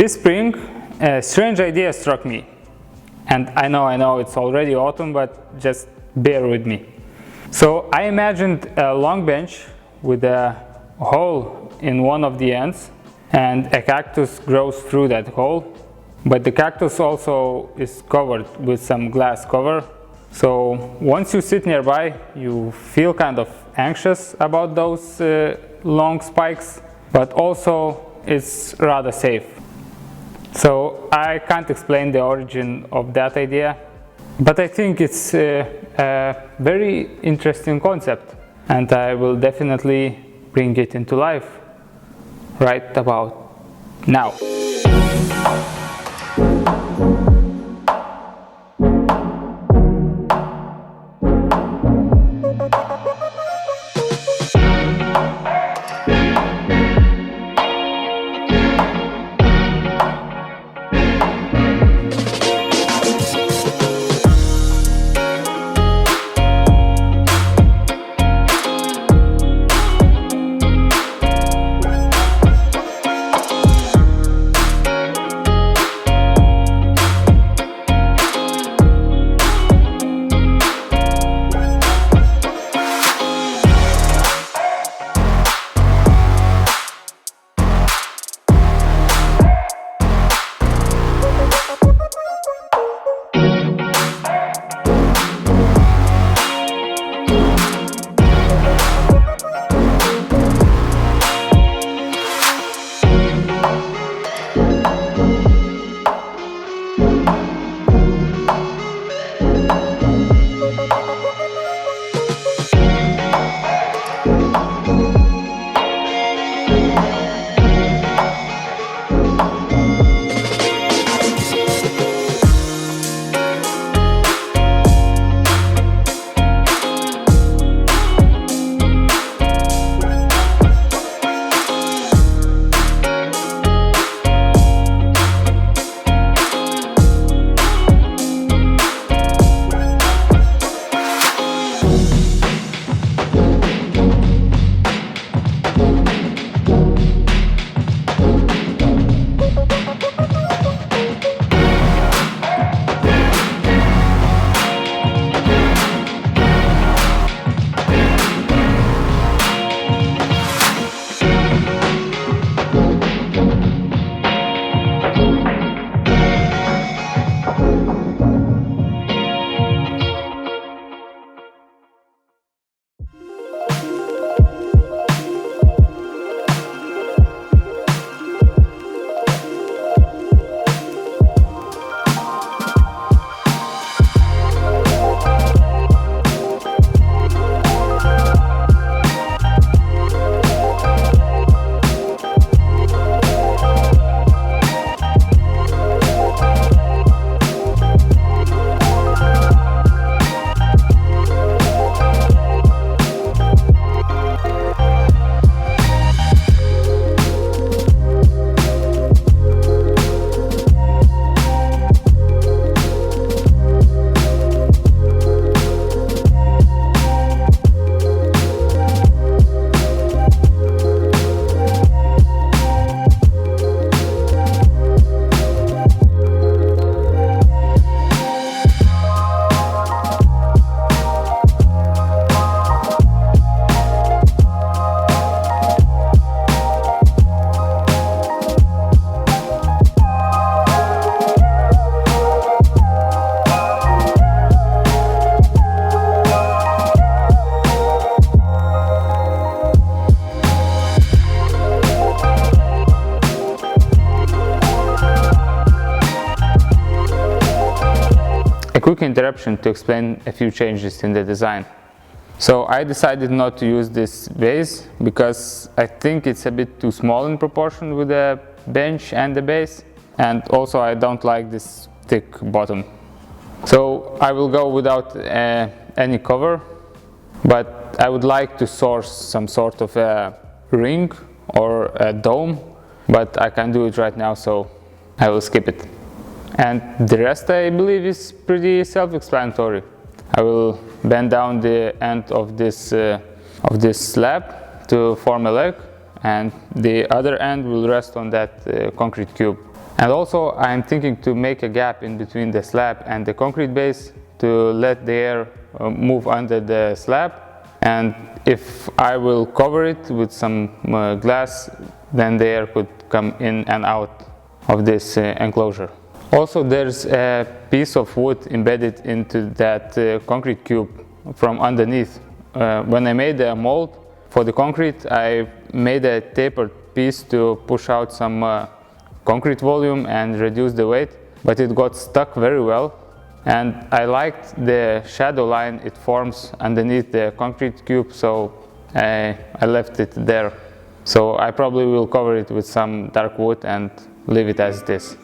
This spring, a strange idea struck me. And I know it's already autumn, but just bear with me. So I imagined a long bench with a hole in one of the ends, and a cactus grows through that hole. But the cactus also is covered with some glass cover. So once you sit nearby, you feel kind of anxious about those long spikes, but also it's rather safe. So I can't explain the origin of that idea, but I think it's a very interesting concept, and I will definitely bring it into life right about now. A quick interruption to explain a few changes in the design. So I decided not to use this vase because I think it's a bit too small in proportion with the bench and the base, and also I don't like this thick bottom. So I will go without any cover, but I would like to source some sort of a ring or a dome, but I can't do it right now, so I will skip it. And the rest, I believe, is pretty self-explanatory. I will bend down the end of this slab to form a leg, and the other end will rest on that concrete cube. And also I'm thinking to make a gap in between the slab and the concrete base to let the air move under the slab. And if I will cover it with some glass, then the air could come in and out of this enclosure. Also, there's a piece of wood embedded into that concrete cube from underneath. When I made a mold for the concrete, I made a tapered piece to push out some concrete volume and reduce the weight, but it got stuck very well. And I liked the shadow line it forms underneath the concrete cube, so I left it there. So I probably will cover it with some dark wood and leave it as it is.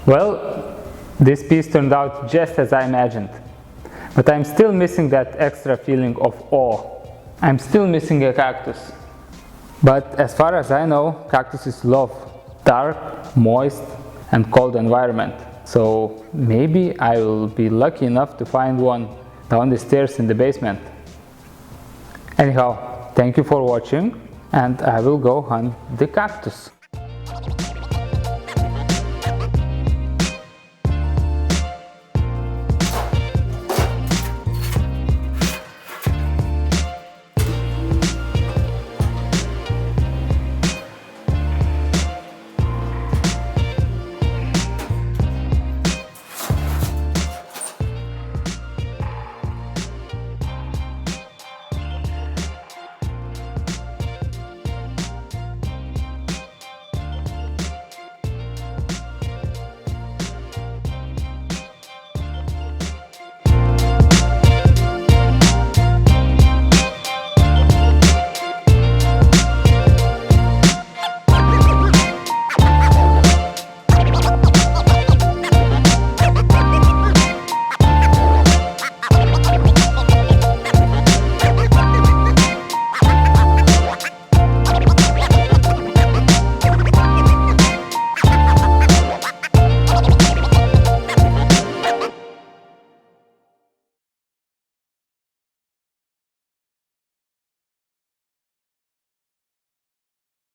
Well, this piece turned out just as I imagined, but I'm still missing that extra feeling of awe. I'm still missing a cactus. But as far as I know, cactuses love dark, moist, and cold environment. So maybe I will be lucky enough to find one down the stairs in the basement. Anyhow, thank you for watching, and I will go hunt the cactus.